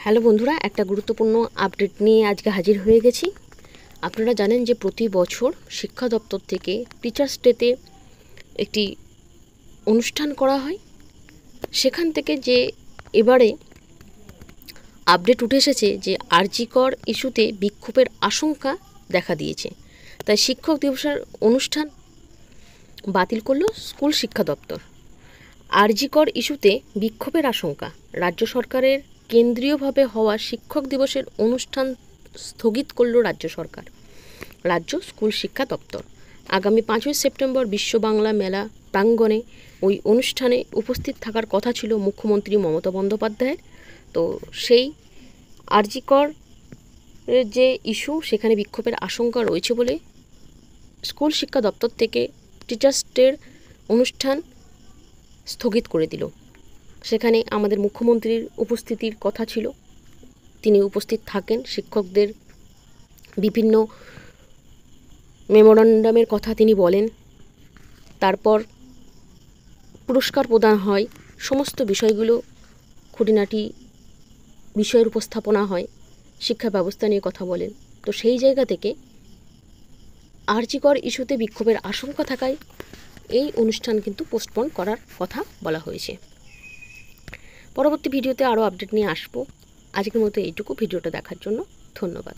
Hello বন্ধুরা, একটা গুরুত্বপূর্ণ আপডেট নিয়ে আজকে হাজির হয়ে গেছি। আপনারা জানেন যে প্রতি বছর শিক্ষা দপ্তর থেকে টিচার্স ডেতে একটি অনুষ্ঠান করা হয়। সেখান থেকে যে এবারে আপডেট উঠে এসেছে যে আরজি কর ইস্যুতে বিক্ষোভের আশঙ্কা দেখা দিয়েছে, তাই শিক্ষক দিবসের অনুষ্ঠান বাতিল করল স্কুল শিক্ষা দপ্তর। আরজি কর ইস্যুতে বিক্ষোভের আশঙ্কা, রাজ্য সরকারের কেন্দ্রীয়ভাবে হওয়া শিক্ষক দিবসের অনুষ্ঠান স্থগিত করল রাজ্য সরকার। রাজ্য স্কুল শিক্ষা দপ্তর আগামী 5ই সেপ্টেম্বর বিশ্ব বাংলা মেলা প্রাঙ্গণে ওই অনুষ্ঠানে উপস্থিত থাকার কথা ছিল মুখ্যমন্ত্রী মমতা বন্দ্যোপাধ্যায়ের। তো সেই আরজি কর যে ইস্যু, সেখানে বিক্ষোভের আশঙ্কা রয়েছে বলে স্কুল শিক্ষা দপ্তর থেকে টিচার্স ডের অনুষ্ঠান স্থগিত করে দিল। সেখানে আমাদের মুখ্যমন্ত্রীর উপস্থিতির কথা ছিল, তিনি উপস্থিত থাকেন, শিক্ষকদের বিভিন্ন মেমোরান্ডামের কথা তিনি বলেন, তারপর পুরস্কার প্রদান হয়, সমস্ত বিষয়গুলো খুঁটিনাটি বিষয়ের উপস্থাপনা হয়, শিক্ষা ব্যবস্থা নিয়ে কথা বলেন। তো সেই জায়গা থেকে আরজি কর ইস্যুতে বিক্ষোভের আশঙ্কা থাকায় এই অনুষ্ঠান কিন্তু পোস্টপোন করার কথা বলা হয়েছে। পরবর্তী ভিডিওতে আরও আপডেট নিয়ে আসবো। আজকের মতো এইটুকু। ভিডিওটা দেখার জন্য ধন্যবাদ।